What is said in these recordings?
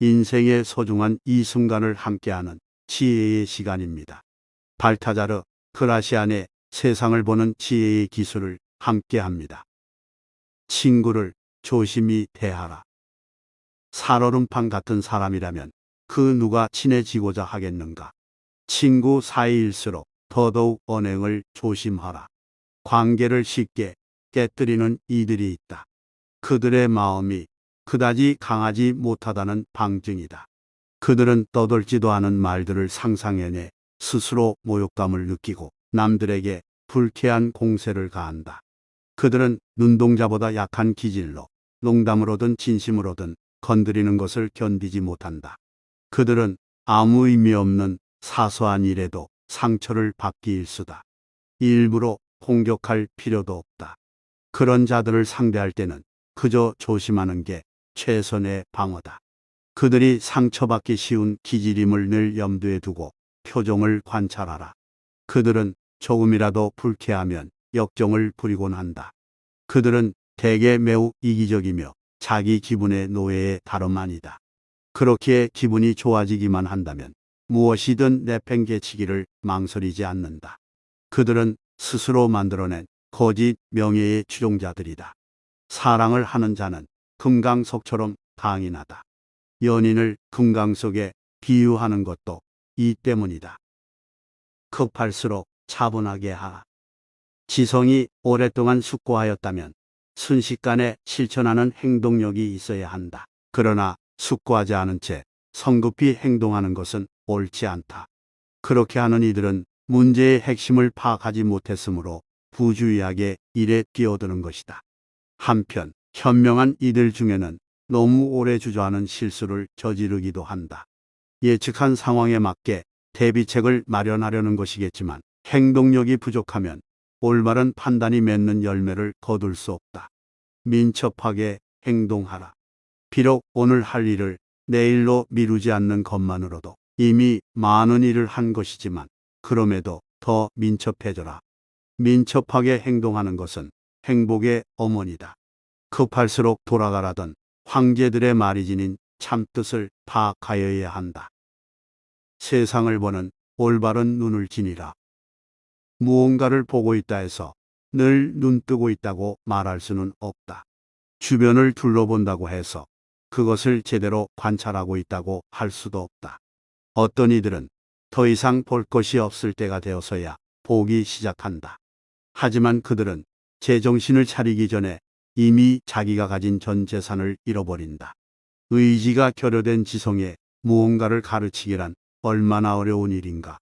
인생의 소중한 이 순간을 함께하는 지혜의 시간입니다. 발타자르 그라시안의 세상을 보는 지혜의 기술을 함께합니다. 친구를 조심히 대하라. 살얼음판 같은 사람이라면 그 누가 친해지고자 하겠는가. 친구 사이일수록 더더욱 언행을 조심하라. 관계를 쉽게 깨뜨리는 이들이 있다. 그들의 마음이 그다지 강하지 못하다는 방증이다. 그들은 떠돌지도 않은 말들을 상상해내 스스로 모욕감을 느끼고 남들에게 불쾌한 공세를 가한다. 그들은 눈동자보다 약한 기질로 농담으로든 진심으로든 건드리는 것을 견디지 못한다. 그들은 아무 의미 없는 사소한 일에도 상처를 받기 일쑤다. 일부러 공격할 필요도 없다. 그런 자들을 상대할 때는 그저 조심하는 게 최선의 방어다. 그들이 상처받기 쉬운 기질임을 늘 염두에 두고 표정을 관찰하라. 그들은 조금이라도 불쾌하면 역정을 부리곤 한다. 그들은 대개 매우 이기적이며 자기 기분의 노예의 다름 아니다. 그렇기에 기분이 좋아지기만 한다면 무엇이든 내팽개치기를 망설이지 않는다. 그들은 스스로 만들어낸 거짓 명예의 추종자들이다. 사랑을 하는 자는 금강석처럼 강인하다. 연인을 금강석에 비유하는 것도 이 때문이다. 급할수록 차분하게 하라. 지성이 오랫동안 숙고하였다면 순식간에 실천하는 행동력이 있어야 한다. 그러나 숙고하지 않은 채 성급히 행동하는 것은 옳지 않다. 그렇게 하는 이들은 문제의 핵심을 파악하지 못했으므로 부주의하게 일에 끼어드는 것이다. 한편 현명한 이들 중에는 너무 오래 주저하는 실수를 저지르기도 한다. 예측한 상황에 맞게 대비책을 마련하려는 것이겠지만 행동력이 부족하면 올바른 판단이 맺는 열매를 거둘 수 없다. 민첩하게 행동하라. 비록 오늘 할 일을 내일로 미루지 않는 것만으로도 이미 많은 일을 한 것이지만 그럼에도 더 민첩해져라. 민첩하게 행동하는 것은 행복의 어머니다. 급할수록 돌아가라던 황제들의 말이 지닌 참뜻을 파악하여야 한다. 세상을 보는 올바른 눈을 지니라. 무언가를 보고 있다 해서 늘 눈뜨고 있다고 말할 수는 없다. 주변을 둘러본다고 해서 그것을 제대로 관찰하고 있다고 할 수도 없다. 어떤 이들은 더 이상 볼 것이 없을 때가 되어서야 보기 시작한다. 하지만 그들은 제정신을 차리기 전에 이미 자기가 가진 전 재산을 잃어버린다. 의지가 결여된 지성에 무언가를 가르치기란 얼마나 어려운 일인가.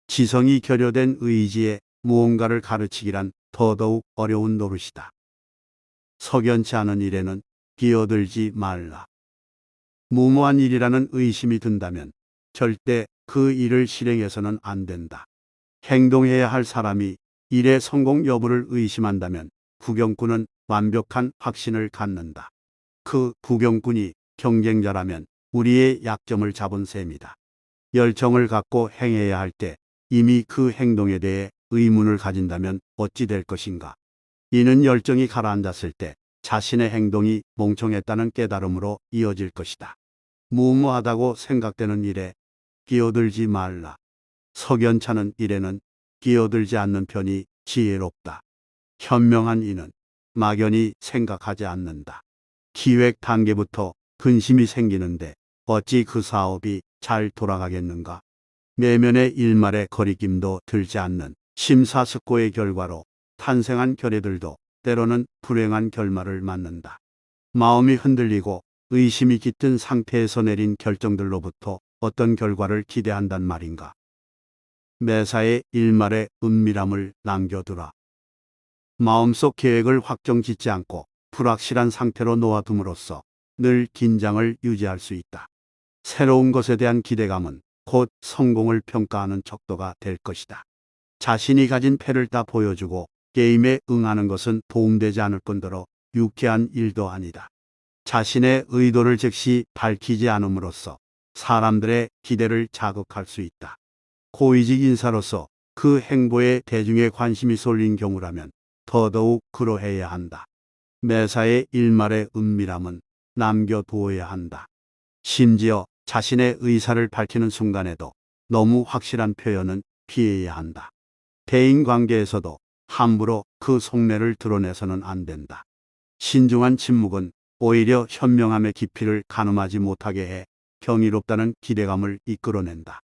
지성이 결여된 의지에 무언가를 가르치기란 더더욱 어려운 노릇이다. 석연치 않은 일에는 끼어들지 말라. 무모한 일이라는 의심이 든다면 절대 그 일을 실행해서는 안 된다. 행동해야 할 사람이 일의 성공 여부를 의심한다면 구경꾼은 완벽한 확신을 갖는다. 그 구경꾼이 경쟁자라면 우리의 약점을 잡은 셈이다. 열정을 갖고 행해야 할 때 이미 그 행동에 대해 의문을 가진다면 어찌 될 것인가. 이는 열정이 가라앉았을 때 자신의 행동이 멍청했다는 깨달음으로 이어질 것이다. 무모하다고 생각되는 일에 끼어들지 말라. 석연찮은 일에는 끼어들지 않는 편이 지혜롭다. 현명한 이는 막연히 생각하지 않는다. 기획 단계부터 근심이 생기는데 어찌 그 사업이 잘 돌아가겠는가. 내면의 일말의 거리낌도 들지 않는 심사숙고의 결과로 탄생한 결의들도 때로는 불행한 결말을 맞는다. 마음이 흔들리고 의심이 깃든 상태에서 내린 결정들로부터 어떤 결과를 기대한단 말인가. 매사에 일말의 은밀함을 남겨두라. 마음속 계획을 확정짓지 않고 불확실한 상태로 놓아둠으로써 늘 긴장을 유지할 수 있다. 새로운 것에 대한 기대감은 곧 성공을 평가하는 척도가 될 것이다. 자신이 가진 패를 다 보여주고 게임에 응하는 것은 도움되지 않을 뿐더러 유쾌한 일도 아니다. 자신의 의도를 즉시 밝히지 않음으로써 사람들의 기대를 자극할 수 있다. 고위직 인사로서 그 행보에 대중의 관심이 쏠린 경우라면 더더욱 그러해야 한다. 매사에 일말의 은밀함은 남겨두어야 한다. 심지어 자신의 의사를 밝히는 순간에도 너무 확실한 표현은 피해야 한다. 대인관계에서도 함부로 그 속내를 드러내서는 안 된다. 신중한 침묵은 오히려 현명함의 깊이를 가늠하지 못하게 해 경이롭다는 기대감을 이끌어낸다.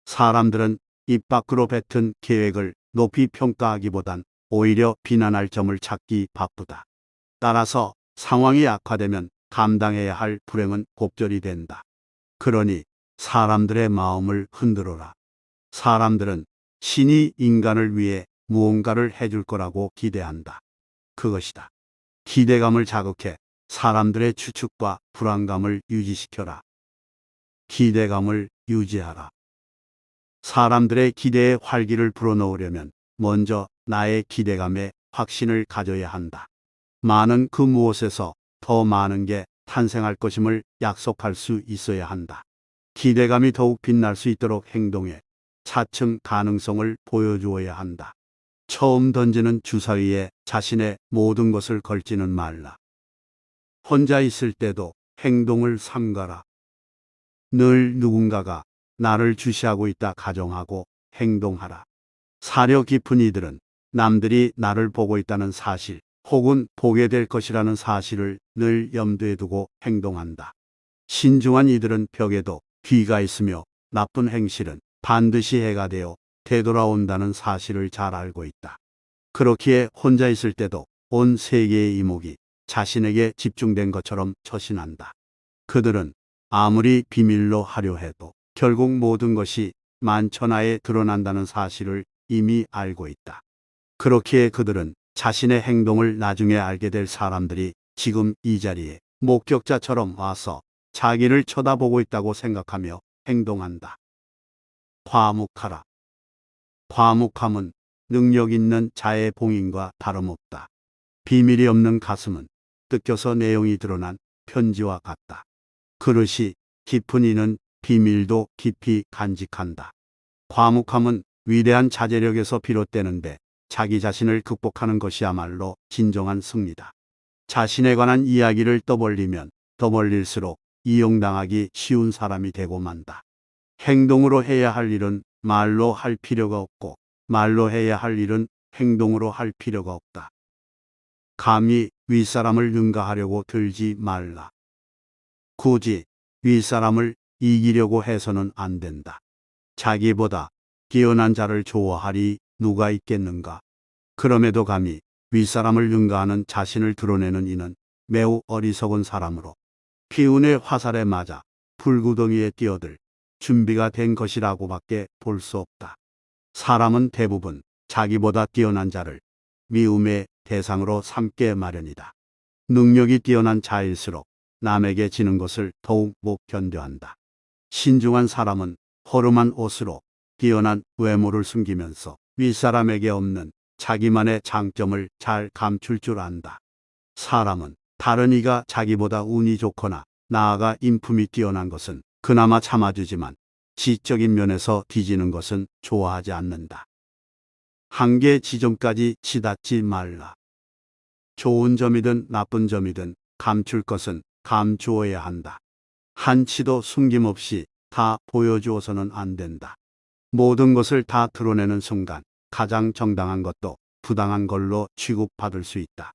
사람들은 입 밖으로 뱉은 계획을 높이 평가하기보단 오히려 비난할 점을 찾기 바쁘다. 따라서 상황이 악화되면 감당해야 할 불행은 곱절이 된다. 그러니 사람들의 마음을 흔들어라. 사람들은 신이 인간을 위해 무언가를 해줄 거라고 기대한다. 그것이다. 기대감을 자극해 사람들의 추측과 불안감을 유지시켜라. 기대감을 유지하라. 사람들의 기대에 활기를 불어넣으려면 먼저 나의 기대감에 확신을 가져야 한다. 많은 그 무엇에서 더 많은 게 탄생할 것임을 약속할 수 있어야 한다. 기대감이 더욱 빛날 수 있도록 행동해 차츰 가능성을 보여주어야 한다. 처음 던지는 주사위에 자신의 모든 것을 걸지는 말라. 혼자 있을 때도 행동을 삼가라. 늘 누군가가 나를 주시하고 있다 가정하고 행동하라. 사려 깊은 이들은 남들이 나를 보고 있다는 사실 혹은 보게 될 것이라는 사실을 늘 염두에 두고 행동한다. 신중한 이들은 벽에도 귀가 있으며 나쁜 행실은 반드시 해가 되어 되돌아온다는 사실을 잘 알고 있다. 그렇기에 혼자 있을 때도 온 세계의 이목이 자신에게 집중된 것처럼 처신한다. 그들은 아무리 비밀로 하려 해도 결국 모든 것이 만천하에 드러난다는 사실을 이미 알고 있다. 그렇기에 그들은 자신의 행동을 나중에 알게 될 사람들이 지금 이 자리에 목격자처럼 와서 자기를 쳐다보고 있다고 생각하며 행동한다. 과묵하라. 과묵함은 능력 있는 자의 봉인과 다름없다. 비밀이 없는 가슴은 뜯겨서 내용이 드러난 편지와 같다. 그릇이 깊은 이는 비밀도 깊이 간직한다. 과묵함은 위대한 자제력에서 비롯되는데 자기 자신을 극복하는 것이야말로 진정한 승리다. 자신에 관한 이야기를 떠벌리면 떠벌릴수록 이용당하기 쉬운 사람이 되고 만다. 행동으로 해야 할 일은 말로 할 필요가 없고 말로 해야 할 일은 행동으로 할 필요가 없다. 감히 윗사람을 능가하려고 들지 말라. 굳이 윗사람을 이기려고 해서는 안 된다. 자기보다 뛰어난 자를 좋아하리 누가 있겠는가. 그럼에도 감히 윗사람을 능가하는 자신을 드러내는 이는 매우 어리석은 사람으로 피운의 화살에 맞아 불구덩이에 뛰어들 준비가 된 것이라고밖에 볼 수 없다. 사람은 대부분 자기보다 뛰어난 자를 미움의 대상으로 삼게 마련이다. 능력이 뛰어난 자일수록 남에게 지는 것을 더욱 못 견뎌한다. 신중한 사람은 허름한 옷으로 뛰어난 외모를 숨기면서 윗사람에게 없는 자기만의 장점을 잘 감출 줄 안다. 사람은 다른 이가 자기보다 운이 좋거나 나아가 인품이 뛰어난 것은 그나마 참아주지만 지적인 면에서 뒤지는 것은 좋아하지 않는다. 한계 지점까지 치닫지 말라. 좋은 점이든 나쁜 점이든 감출 것은 감추어야 한다. 한치도 숨김없이 다 보여주어서는 안 된다. 모든 것을 다 드러내는 순간 가장 정당한 것도 부당한 걸로 취급받을 수 있다.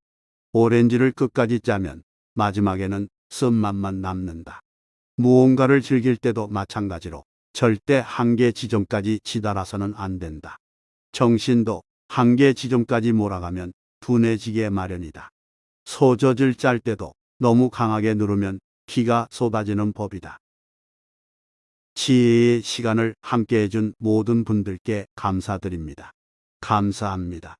오렌지를 끝까지 짜면 마지막에는 쓴맛만 남는다. 무언가를 즐길 때도 마찬가지로 절대 한계 지점까지 치달아서는 안 된다. 정신도 한계 지점까지 몰아가면 둔해지게 마련이다. 소젖을 짤 때도 너무 강하게 누르면 피가 쏟아지는 법이다. 지혜의 시간을 함께 해준 모든 분들께 감사드립니다. 감사합니다.